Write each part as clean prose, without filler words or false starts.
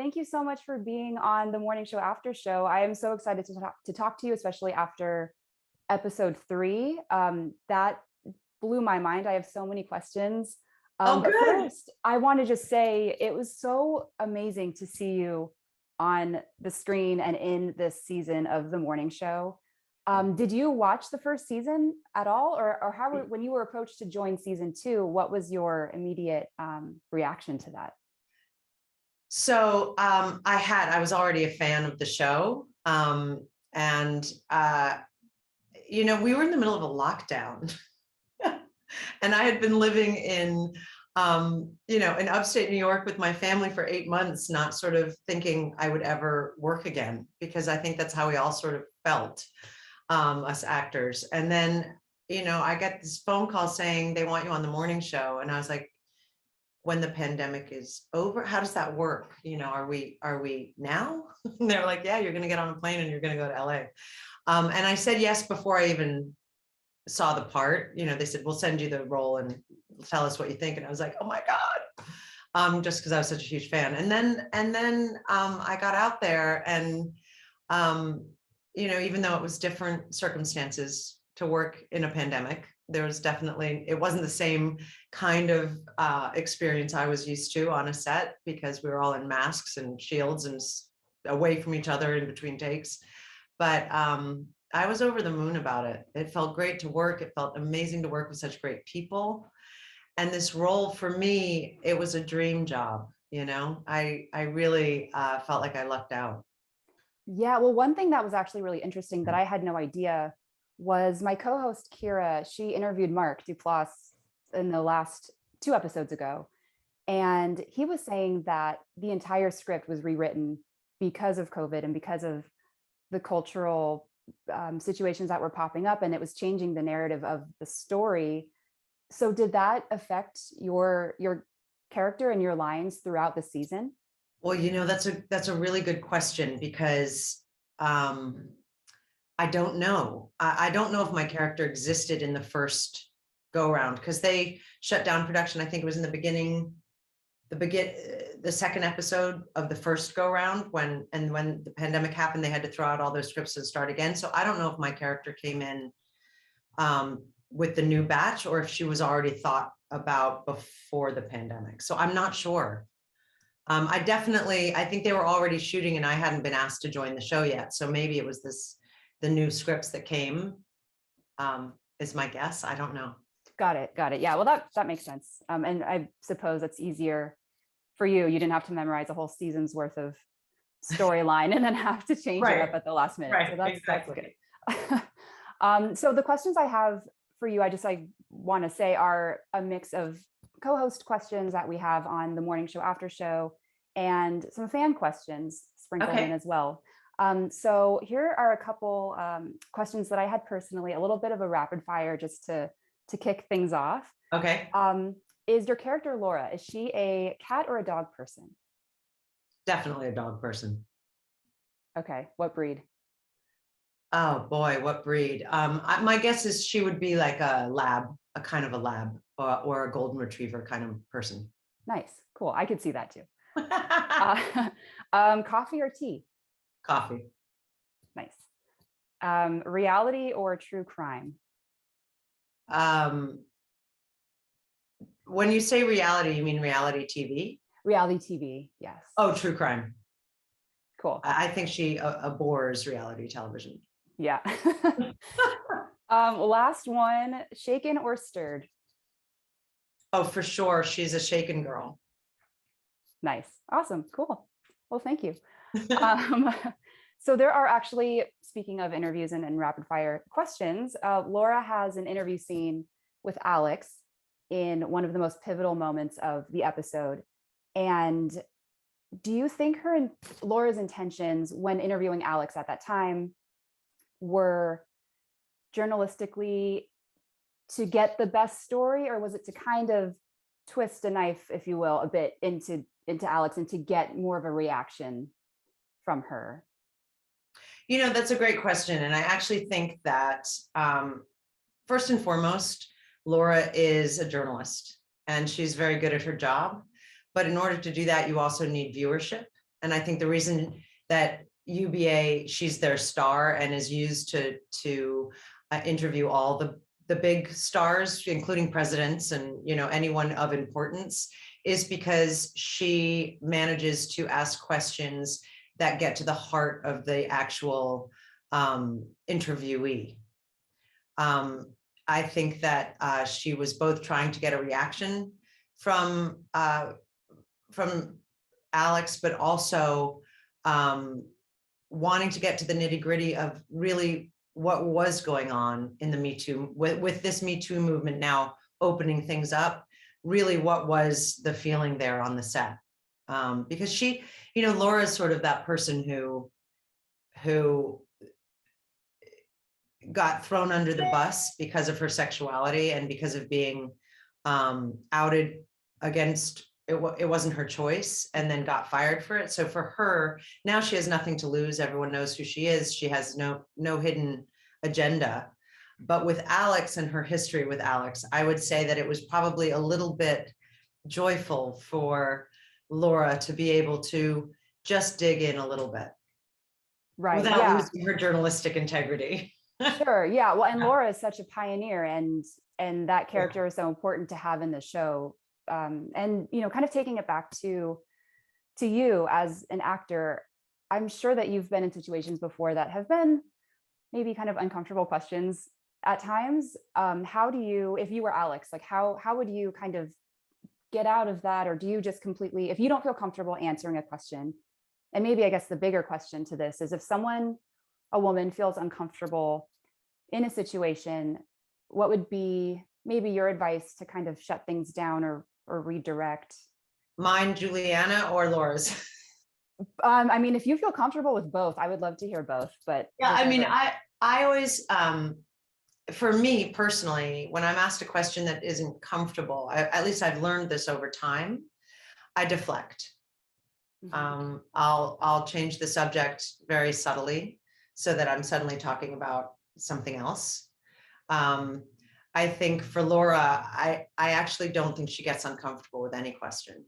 thank you so much for being on the morning show after show. I am so excited to talk to you, especially after episode 3. That blew my mind. I have so many questions. Oh, But good. first, I want to just say it was so amazing to see you on the screen and in this season of the morning show. Did you watch the first season at all, or when you were approached to join season 2, what was your immediate reaction to that? So I was already a fan of the show. And we were in the middle of a lockdown and I had been living in upstate New York with my family for 8 months, not sort of thinking I would ever work again, because I think that's how we all sort of felt, us actors. And then, I got this phone call saying they want you on the morning show. And I was like, when the pandemic is over, how does that work? Are we now? And they're like, yeah, you're going to get on a plane and you're going to go to LA. And I said yes before I even saw the part. They said, we'll send you the role and tell us what you think. And I was like, oh my God, just because I was such a huge fan. And then I got out there and, even though it was different circumstances to work in a pandemic, it wasn't the same kind of experience I was used to on a set, because we were all in masks and shields and away from each other in between takes. But I was over the moon about it. It felt great to work. It felt amazing to work with such great people. And this role for me, it was a dream job. I really felt like I lucked out. Yeah, well, one thing that was actually really interesting that I had no idea was my co-host Kira. She interviewed Mark Duplass in the last 2 episodes ago, and he was saying that the entire script was rewritten because of COVID and because of the cultural situations that were popping up, and it was changing the narrative of the story. So did that affect your character and your lines throughout the season? Well, that's a really good question, because I don't know. I don't know if my character existed in the first go round, because they shut down production. I think it was in the second episode of the first go round, when the pandemic happened, they had to throw out all those scripts and start again. So I don't know if my character came in with the new batch, or if she was already thought about before the pandemic. So I'm not sure. I think they were already shooting and I hadn't been asked to join the show yet. So maybe it was the new scripts that came, is my guess. I don't know. Got it. Yeah, well, that makes sense. And I suppose it's easier for you. You didn't have to memorize a whole season's worth of storyline and then have to change it up at the last minute. Right, so that's exactly. Good. So the questions I have for you, I want to say, are a mix of co-host questions that we have on the morning show after show, and some fan questions sprinkled in as well. So here are a couple questions that I had personally, a little bit of a rapid fire just to kick things off. Okay. Is your character Laura, is she a cat or a dog person? Definitely a dog person. Okay. What breed? Oh boy, what breed? My guess is she would be like a lab, a kind of a lab, or a golden retriever kind of person. Nice. Cool. I could see that too. Coffee or tea? Coffee. Nice. Reality or true crime? When you say reality, you mean reality TV? Reality TV, yes. Oh, true crime. Cool. I think she abhors reality television. Yeah. Last one, shaken or stirred? Oh, for sure. She's a shaken girl. Nice. Awesome. Cool. Well, thank you. So there are actually, speaking of interviews and rapid fire questions, Laura has an interview scene with Alex in one of the most pivotal moments of the episode. And do you think Laura's intentions when interviewing Alex at that time were journalistically to get the best story, or was it to kind of twist a knife, if you will, a bit into Alex and to get more of a reaction from her? That's a great question. And I actually think that first and foremost, Laura is a journalist and she's very good at her job. But in order to do that, you also need viewership. And I think the reason that UBA, she's their star and is used to interview all the big stars, including presidents and, you know, anyone of importance, is because she manages to ask questions that get to the heart of the actual interviewee. I think that she was both trying to get a reaction from Alex, but also wanting to get to the nitty gritty of really what was going on in the Me Too, with this Me Too movement now opening things up, really what was the feeling there on the set? Because she, you know, Laura's sort of that person who got thrown under the bus because of her sexuality and because of being outed against it wasn't her choice, and then got fired for it. So for her, now she has nothing to lose. Everyone knows who she is. She has no hidden agenda. But with Alex and her history with Alex, I would say that it was probably a little bit joyful for Laura to be able to just dig in a little bit. Right. Without losing her journalistic integrity. Sure. Yeah. Well, and Laura is such a pioneer, and that character is so important to have in the show. And, you know, kind of taking it back to you as an actor, I'm sure that you've been in situations before that have been maybe kind of uncomfortable questions at times. How do you, if you were Alex, like how would you kind of get out of that? Or do you just completely, if you don't feel comfortable answering a question, and maybe I guess the bigger question to this is, if a woman feels uncomfortable in a situation, what would be maybe your advice to kind of shut things down or redirect? Mine, Julianna, or Laura's? I mean, if you feel comfortable with both, I would love to hear both, but yeah, I mean, whichever. I always, for me personally, when I'm asked a question that isn't comfortable, at least I've learned this over time, I deflect. Mhm. I'll change the subject very subtly so that I'm suddenly talking about something else. I think for Laura, I actually don't think she gets uncomfortable with any question.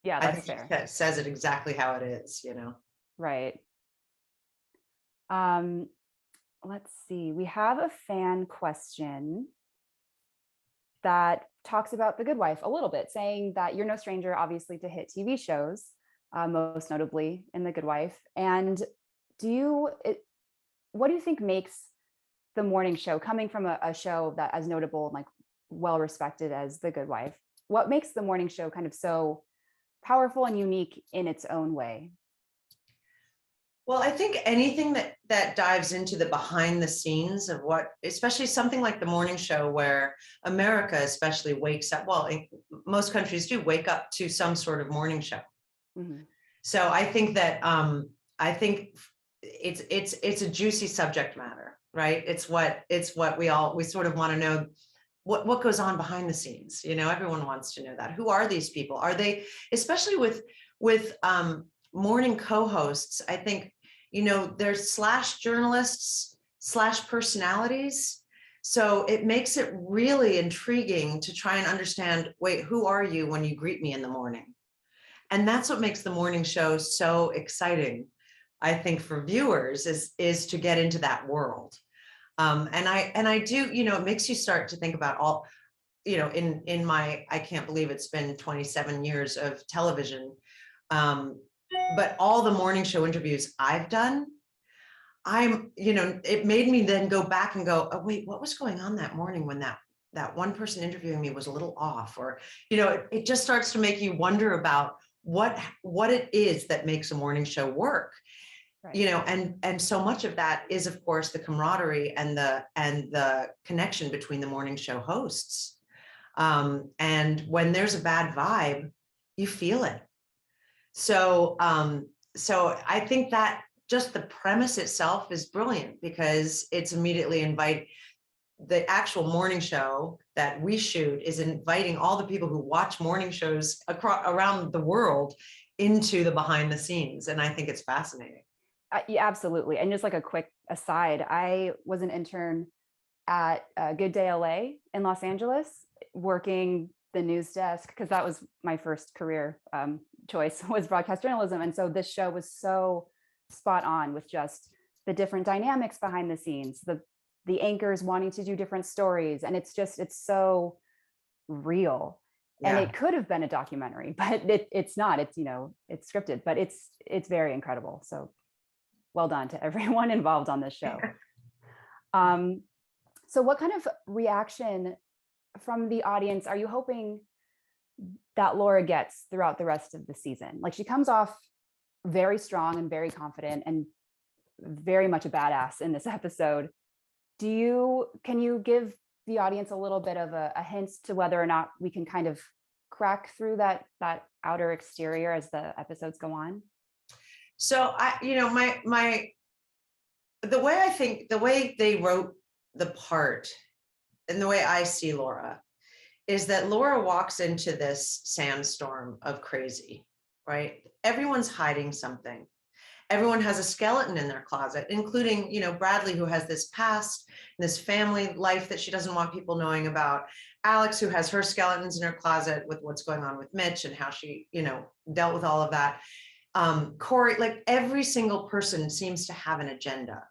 Yeah, I that's think fair. she says it exactly how it is, you know. Right. Let's see. We have a fan question that talks about The Good Wife a little bit, saying that you're no stranger, obviously, to hit TV shows, most notably in The Good Wife. And what do you think makes the morning show, coming from a show that as notable and like well respected as The Good Wife, what makes the morning show kind of so powerful and unique in its own way? Well, I think anything that dives into the behind the scenes of what, especially something like the morning show, where America especially wakes up, well, most countries do wake up to some sort of morning show. Mm-hmm. So I think that I think it's a juicy subject matter, right? It's what we sort of want to know, what goes on behind the scenes. You know, everyone wants to know that. Who are these people? Are they, especially with morning co-hosts, I think, you know, they're slash journalists slash personalities. So it makes it really intriguing to try and understand, wait, who are you when you greet me in the morning? And that's what makes the morning show so exciting, I think, for viewers, is to get into that world. And I do, you know, it makes you start to think about all, you know, in my, I can't believe it's been 27 years of television. But all the morning show interviews I've done, you know, it made me then go back and go, oh, wait, what was going on that morning when that one person interviewing me was a little off? Or, you know, it just starts to make you wonder about what it is that makes a morning show work. Right. You know, and so much of that is, of course, the camaraderie and the connection between the morning show hosts. And when there's a bad vibe, you feel it. So I think that just the premise itself is brilliant, because it's immediately the actual morning show that we shoot is inviting all the people who watch morning shows around the world into the behind the scenes. And I think it's fascinating. Yeah, absolutely. And just like a quick aside, I was an intern at Good Day LA in Los Angeles, working the news desk, because that was my first career choice was broadcast journalism. And so this show was so spot on with just the different dynamics behind the scenes, the anchors wanting to do different stories. And it's so real. And Yeah. it could have been a documentary, but it's not. It's, it's scripted, but it's very incredible. So well done to everyone involved on this show. So what kind of reaction from the audience are you hoping that Laura gets throughout the rest of the season? Like, she comes off very strong and very confident and very much a badass in this episode. Can you give the audience a little bit of a hint to whether or not we can kind of crack through that outer exterior as the episodes go on? So the way they wrote the part and the way I see Laura is that Laura walks into this sandstorm of crazy, right? Everyone's hiding something. Everyone has a skeleton in their closet, including, Bradley, who has this past, this family life that she doesn't want people knowing about. Alex, who has her skeletons in her closet with what's going on with Mitch and how she, dealt with all of that. Corey, like every single person seems to have an agenda,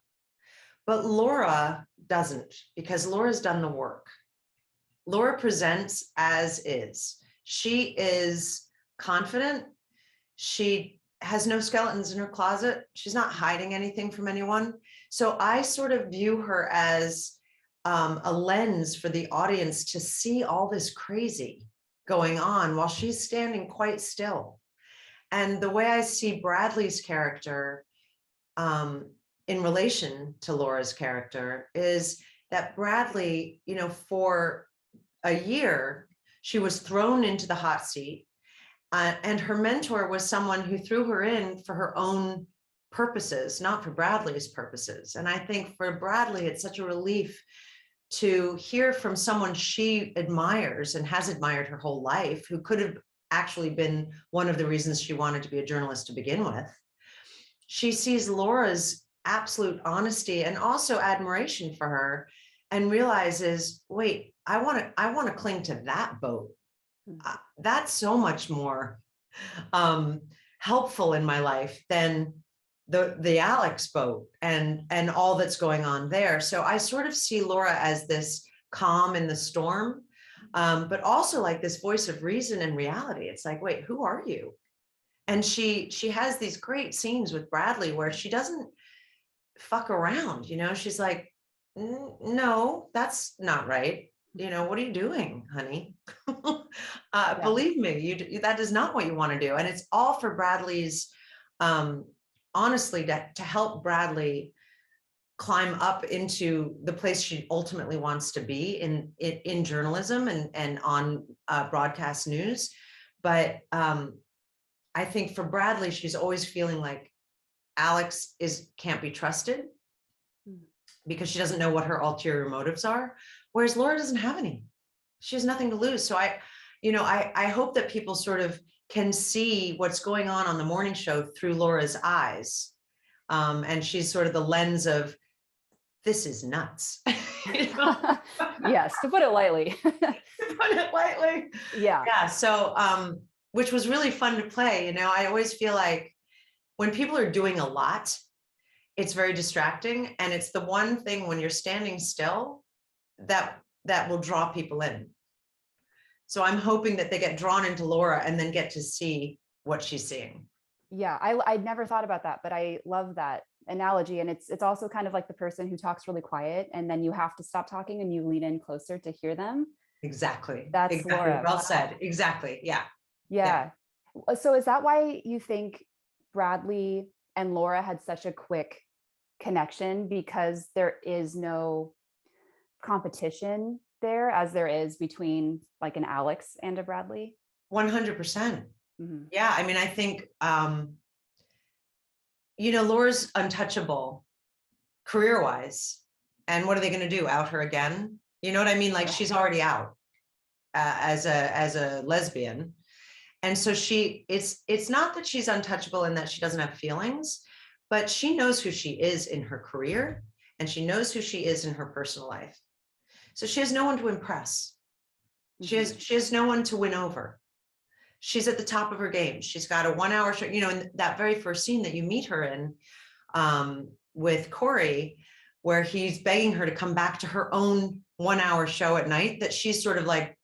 but Laura doesn't, because Laura's done the work. Laura presents as is. She is confident. She has no skeletons in her closet. She's not hiding anything from anyone. So I sort of view her as a lens for the audience to see all this crazy going on while she's standing quite still. And the way I see Bradley's character in relation to Laura's character is that Bradley, for a year, she was thrown into the hot seat. And her mentor was someone who threw her in for her own purposes, not for Bradley's purposes. And I think for Bradley, it's such a relief to hear from someone she admires and has admired her whole life, who could have actually been one of the reasons she wanted to be a journalist to begin with. She sees Laura's absolute honesty and also admiration for her and realizes, wait, I want to cling to that boat. That's so much more helpful in my life than the Alex boat and all that's going on there. So I sort of see Laura as this calm in the storm, but also like this voice of reason and reality. It's like, wait, who are you? And she has these great scenes with Bradley where she doesn't fuck around. She's like, no, that's not right. What are you doing, honey? Yeah. Believe me, that is not what you want to do. And it's all for Bradley's, honestly, to help Bradley climb up into the place she ultimately wants to be in journalism and on broadcast news. But I think for Bradley, she's always feeling like Alex can't be trusted because she doesn't know what her ulterior motives are. Whereas Laura doesn't have any. She has nothing to lose. So I hope that people sort of can see what's going on the morning show through Laura's eyes. And she's sort of the lens of, this is nuts. Yes, to put it lightly. Yeah. Yeah. So, which was really fun to play. I always feel like when people are doing a lot, it's very distracting. And it's the one thing when you're standing still that will draw people in. So I'm hoping that they get drawn into Laura and then get to see what she's seeing. Yeah, I'd never thought about that, but I love that analogy. And it's also kind of like the person who talks really quiet and then you have to stop talking and you lean in closer to hear them. Exactly. That's exactly. Laura. Well said. Exactly. Yeah. So is that why you think Bradley and Laura had such a quick connection? Because there is no competition there as there is between like an Alex and a Bradley? 100%. Mm-hmm. Yeah. I mean, I think, Laura's untouchable career-wise. And what are they going to do? Out her again? You know what I mean? Like she's already out as a lesbian. And so it's not that she's untouchable and that she doesn't have feelings, but she knows who she is in her career and she knows who she is in her personal life. So she has no one to impress. She has no one to win over. she's at the top of her game. She's got a 1 hour show, in that very first scene that you meet her in, with Corey, where he's begging her to come back to her own 1 hour show at night, that she's sort of like,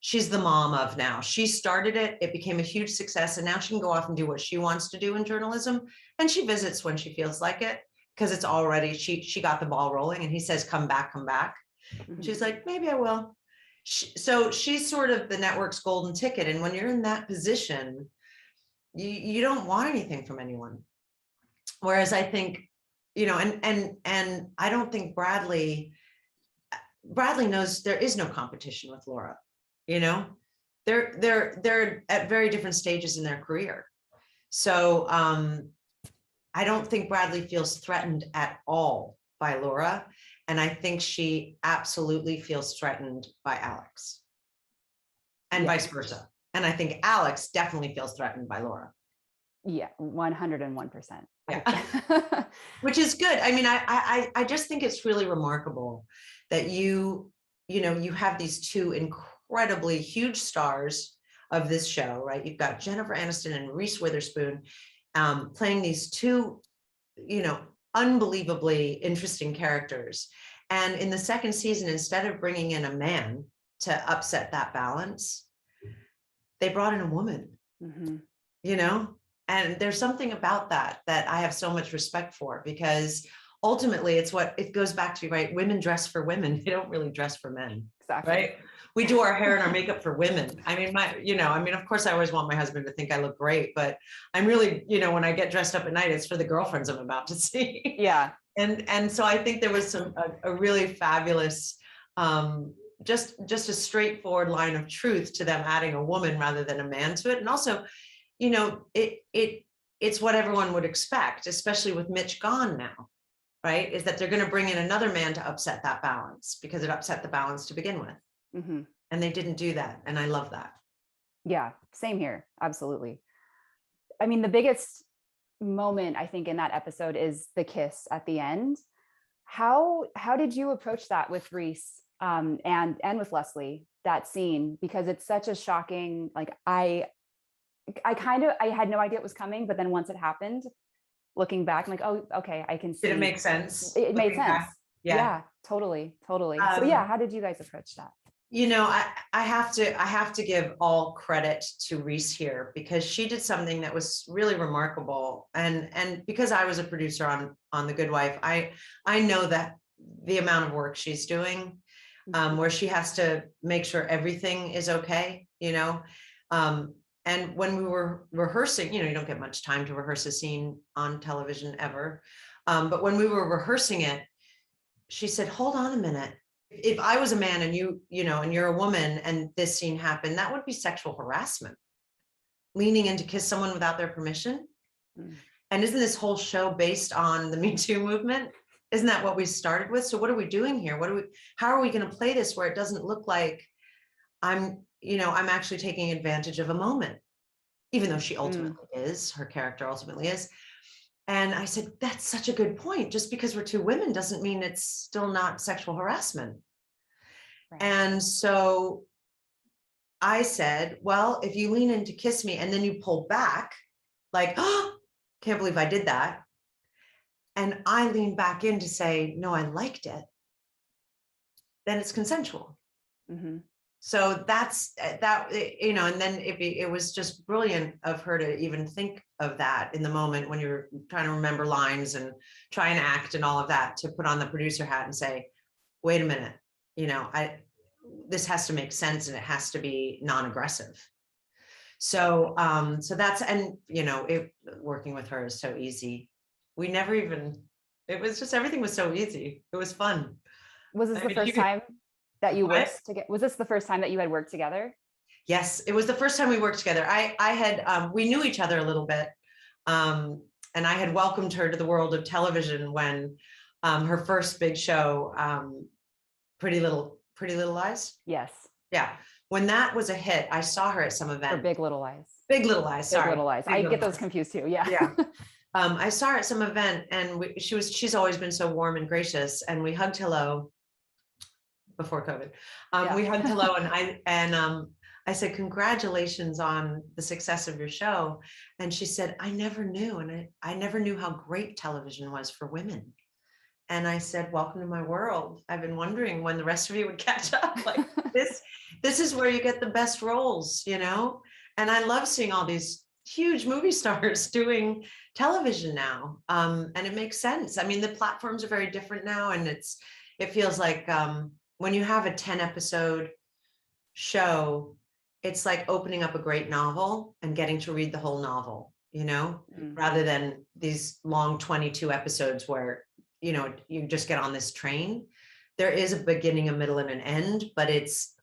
she's the mom of now. She started it, it became a huge success, and now she can go off and do what she wants to do in journalism. And she visits when she feels like it, because it's already, she got the ball rolling, and he says, come back, come back. Mm-hmm. She's like, maybe I will. So she's sort of the network's golden ticket. And when you're in that position, you don't want anything from anyone. Whereas I think, and I don't think Bradley knows there is no competition with Laura. They're at very different stages in their career. So I don't think Bradley feels threatened at all by Laura. And I think she absolutely feels threatened by Alex, and vice versa. And I think Alex definitely feels threatened by Laura. Yeah, 101%. Yeah. Which is good. I mean, I just think it's really remarkable that you have these two incredibly huge stars of this show, right? You've got Jennifer Aniston and Reese Witherspoon playing these two, unbelievably interesting characters. And in the second season, instead of bringing in a man to upset that balance, they brought in a woman, and there's something about that I have so much respect for, because ultimately it's what it goes back to, right? Women dress for women. They don't really dress for men. Exactly. Right. We do our hair and our makeup for women. I mean, of course I always want my husband to think I look great, but I'm really, when I get dressed up at night, it's for the girlfriends I'm about to see. Yeah. And so I think there was a really fabulous, just a straightforward line of truth to them adding a woman rather than a man to it. And also, it's what everyone would expect, especially with Mitch gone now, right? Is that they're going to bring in another man to upset that balance, because it upset the balance to begin with. Mm-hmm. And they didn't do that. And I love that. Yeah, same here. Absolutely. I mean, the biggest moment I think in that episode is the kiss at the end. How did you approach that with Reese and with Leslie, that scene? Because it's such a shocking, like I had no idea it was coming, but then once it happened, looking back, I'm like, oh, okay, I can see. Did it make sense? It made sense. Yeah, totally. So yeah, how did you guys approach that? I have to give all credit to Reese here, because she did something that was really remarkable. And because I was a producer on The Good Wife, I know that the amount of work she's doing, where she has to make sure everything is okay, and when we were rehearsing, you don't get much time to rehearse a scene on television ever. But when we were rehearsing it, she said, hold on a minute. If I was a man and and you're a woman and this scene happened, that would be sexual harassment. Leaning in to kiss someone without their permission. Mm. And isn't this whole show based on the Me Too movement? Isn't that what we started with? So what are we doing here? How are we going to play this where it doesn't look like I'm actually taking advantage of a moment, even though she ultimately is, her character ultimately is. And I said, that's such a good point. Just because we're two women doesn't mean it's still not sexual harassment. Right. And so I said, well, if you lean in to kiss me and then you pull back, like, oh, can't believe I did that. And I lean back in to say, no, I liked it. Then it's consensual. Mm-hmm. So that's that, and then it was just brilliant of her to even think of that in the moment when you're trying to remember lines and try and act and all of that, to put on the producer hat and say, wait a minute, this has to make sense and it has to be non-aggressive. So, that's, and, working with her is so easy. We never even, it was just, everything was so easy. It was fun. Was this the first time that you worked together? Was this the first time that you had worked together? Yes, it was the first time we worked together. We knew each other a little bit. And I had welcomed her to the world of television when her first big show, Pretty Little Lies. Yes. Yeah. When that was a hit, I saw her at some event. Or Big Little Lies. Big Little Lies. Sorry. Big Little Lies. I get those confused too. Yeah. Yeah. I saw her at some event, and she's always been so warm and gracious, and we hugged hello before COVID. We hugged hello, and I said, congratulations on the success of your show. And she said, I never knew. And I never knew how great television was for women. And I said, welcome to my world. I've been wondering when the rest of you would catch up. Like this is where you get the best roles, you know? And I love seeing all these huge movie stars doing television now. And it makes sense. I mean, the platforms are very different now. And it feels like when you have a 10 episode show, it's like opening up a great novel and getting to read the whole novel, you know, rather than these long 22 episodes where, you know, you just get on this train. There is a beginning, a middle, and an end, but it's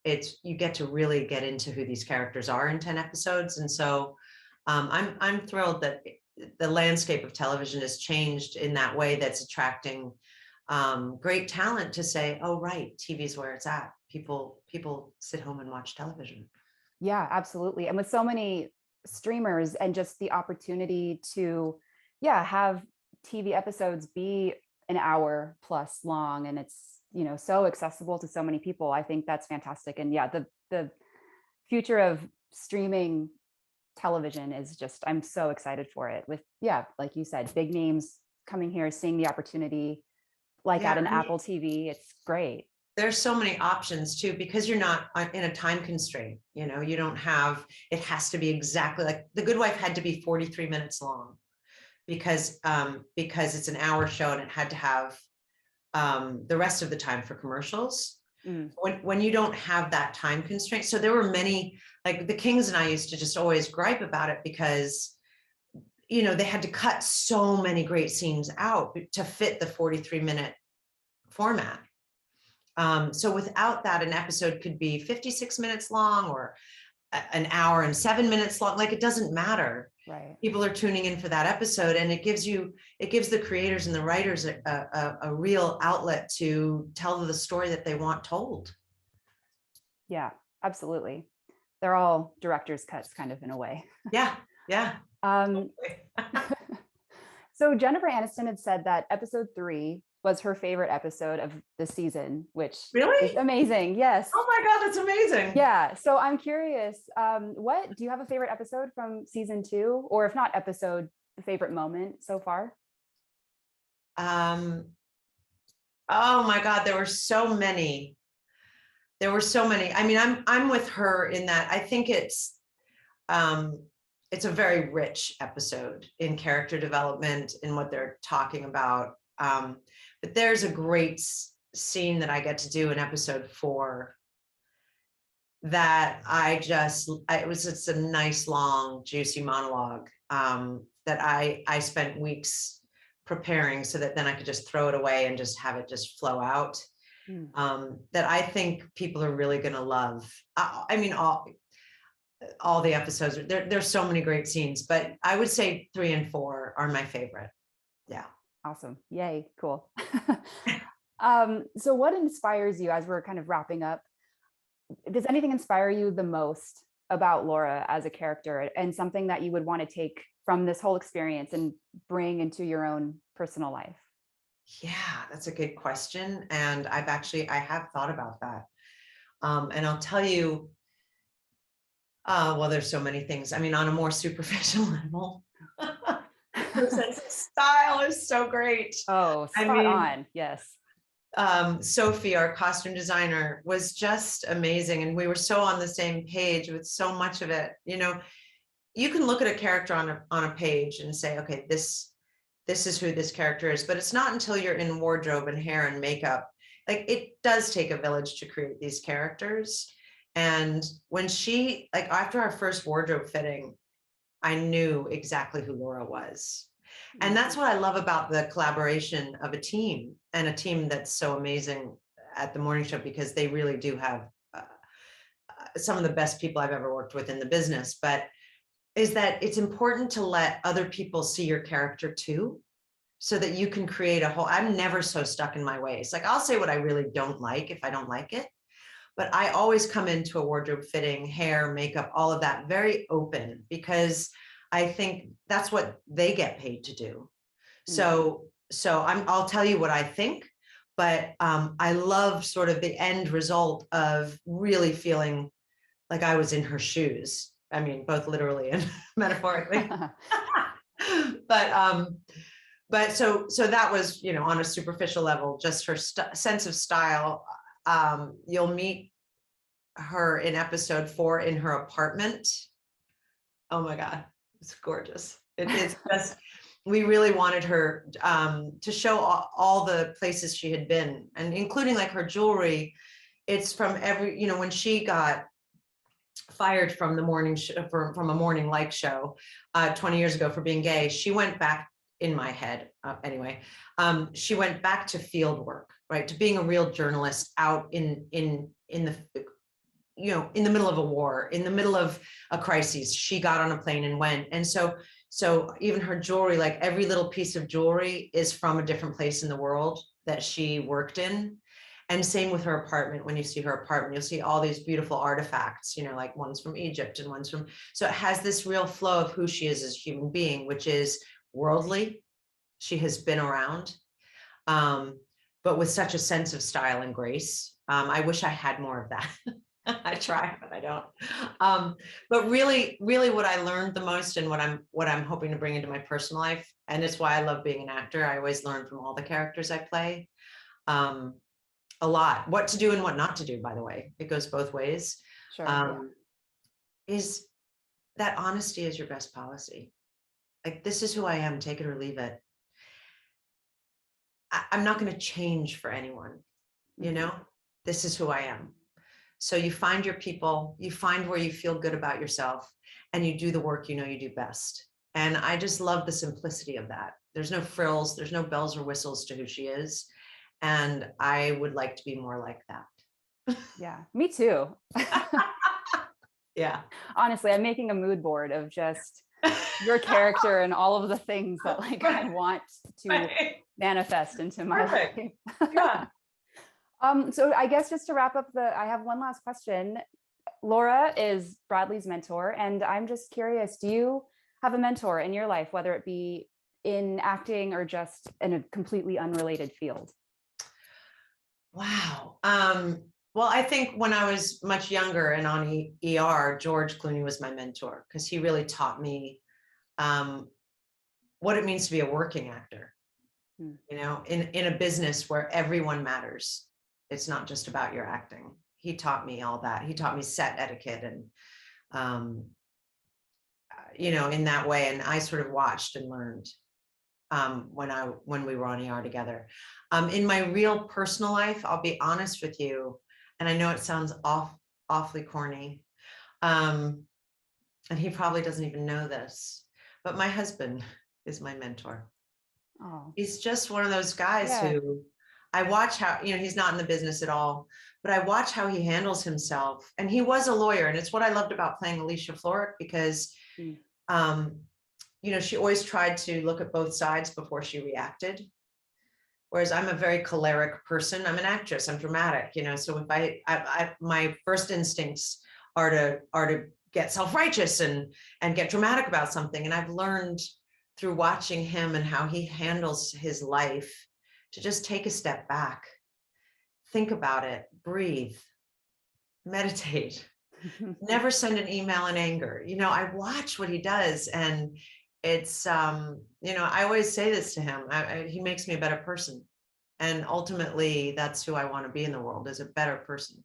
you get to really get into who these characters are in 10 episodes. And so I'm thrilled that the landscape of television has changed in that way, that's attracting great talent to say, oh, right, TV is where it's at. People sit home and watch television. Yeah, absolutely. And with so many streamers and just the opportunity to, have TV episodes be an hour plus long, and it's, you know, so accessible to so many people. I think that's fantastic. And yeah, the future of streaming television is just, I'm so excited for it, with, like you said, big names coming here, seeing the opportunity, like at an Apple TV. It's great. There's so many options too, because you're not in a time constraint. You know, you don't have, it has to be exactly like The Good Wife had to be 43 minutes long because it's an hour show and it had to have the rest of the time for commercials. When you don't have that time constraint. So there were many, like the Kings and I used to just always gripe about it because, you know, they had to cut so many great scenes out to fit the 43-minute format. So without that, an episode could be 56 minutes long or an hour and 7 minutes long. Like, it doesn't matter. Right. People are tuning in for that episode, and it gives the creators and the writers a real outlet to tell the story that they want told. Yeah, absolutely. They're all director's cuts kind of in a way. Yeah. So Jennifer Aniston had said that episode 3 was her favorite episode of the season, which is amazing. Yes. Oh my God, that's amazing. Yeah. So I'm curious, what do you have a favorite episode from season 2, or if not episode, the favorite moment so far? Oh my God, there were so many. I mean, I'm with her in that I think it's a very rich episode in character development, in what they're talking about. But there's a great scene that I get to do in episode 4 that it was just a nice, long, juicy monologue that I spent weeks preparing so that then I could just throw it away and just have it just flow out. That I think people are really going to love. I mean, all the episodes, there's so many great scenes, but I would say 3 and 4 are my favorite. Yeah. Awesome. Yay. Cool. So what inspires you, as we're kind of wrapping up? Does anything inspire you the most about Laura as a character, and something that you would want to take from this whole experience and bring into your own personal life? Yeah, that's a good question. And I have thought about that. And I'll tell you, well, there's so many things. I mean, on a more superficial level, her sense of style is so great. Oh, spot on. Yes. Sophie, our costume designer, was just amazing. And we were so on the same page with so much of it. You know, you can look at a character on a page and say, okay, this is who this character is, but it's not until you're in wardrobe and hair and makeup. Like, it does take a village to create these characters. And when after our first wardrobe fitting, I knew exactly who Laura was. And that's what I love about the collaboration of a team, and a team that's so amazing at the morning show, because they really do have some of the best people I've ever worked with in the business. But is that it's important to let other people see your character too, so that you can create I'm never so stuck in my ways. Like, I'll say what I really don't like if I don't like it, but I always come into a wardrobe fitting, hair, makeup, all of that very open, because I think that's what they get paid to do. So I'll tell you what I think, but I love sort of the end result of really feeling like I was in her shoes. I mean, both literally and metaphorically. But so that was, you know, on a superficial level, just her sense of style. You'll meet her in episode 4 in her apartment. Oh my God, it's gorgeous. It is just, we really wanted her to show all the places she had been, and including like her jewelry. It's from every, you know, when she got fired from the morning from a morning like show 20 years ago for being gay, she went back, in my head anyway, she went back to field work, right, to being a real journalist out in the, you know, in the middle of a war, in the middle of a crisis. She got on a plane and went. And so even her jewelry, like every little piece of jewelry is from a different place in the world that she worked in. And same with her apartment. When you see her apartment, you'll see all these beautiful artifacts, you know, like one's from Egypt and one's from, so it has this real flow of who she is as a human being, which is worldly. She has been around, but with such a sense of style and grace. I wish I had more of that. I try, but I don't. But really, really what I learned the most, and what I'm hoping to bring into my personal life, and it's why I love being an actor. I always learn from all the characters I play. A lot, what to do and what not to do, by the way, it goes both ways. Sure. Is that honesty is your best policy. Like, this is who I am, take it or leave it. I'm not going to change for anyone, you know, this is who I am. So you find your people, you find where you feel good about yourself, and you do the work you know you do best. And I just love the simplicity of that. There's no frills, there's no bells or whistles to who she is. And I would like to be more like that. Yeah, me too. Yeah. Honestly, I'm making a mood board of just your character and all of the things that like I want to manifest into my life. Yeah. So I guess just to wrap up I have one last question. Laura is Bradley's mentor, and I'm just curious, do you have a mentor in your life, whether it be in acting or just in a completely unrelated field? Wow. Well, I think when I was much younger and on ER, George Clooney was my mentor, because he really taught me what it means to be a working actor, you know, in a business where everyone matters. It's not just about your acting. He taught me all that. He taught me set etiquette and, you know, in that way. And I sort of watched and learned when we were on ER together. In my real personal life, I'll be honest with you, and I know it sounds awfully corny, and he probably doesn't even know this, but my husband is my mentor. Oh. He's just one of those guys who I watch how, you know, he's not in the business at all, but I watch how he handles himself. And he was a lawyer, and it's what I loved about playing Alicia Florrick, because you know, she always tried to look at both sides before she reacted. Whereas I'm a very choleric person. I'm an actress, I'm dramatic, you know, so if I my first instincts are to get self-righteous and get dramatic about something. And I've learned through watching him and how he handles his life to just take a step back, think about it, breathe, meditate, never send an email in anger. You know, I watch what he does, and it's, you know, I always say this to him, he makes me a better person. And ultimately, that's who I want to be in the world, is a better person.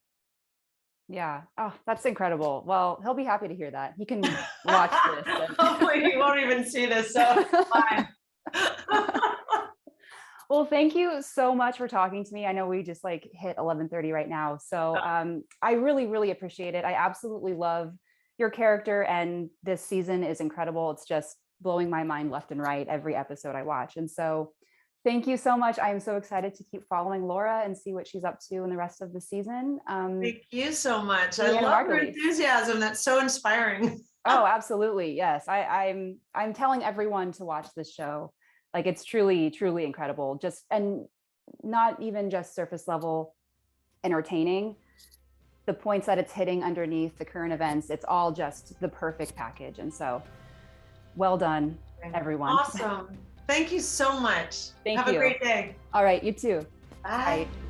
Yeah. Oh, that's incredible. Well, he'll be happy to hear that. He can watch this. Hopefully he won't even see this, so fine. Well, thank you so much for talking to me. I know we just like hit 11:30 right now. So I really, really appreciate it. I absolutely love your character, and this season is incredible. It's just blowing my mind left and right every episode I watch. And so thank you so much. I am so excited to keep following Laura and see what she's up to in the rest of the season. Thank you so much. Julianna I love your Margulies. enthusiasm. That's so inspiring. Oh, absolutely. Yes. I'm telling everyone to watch this show. Like, it's truly, truly incredible. Just, and not even just surface level entertaining. The points that it's hitting underneath the current events, it's all just the perfect package. And so well done, everyone. Awesome. Thank you so much. Thank you. Have a great day. All right. You too. Bye. Bye.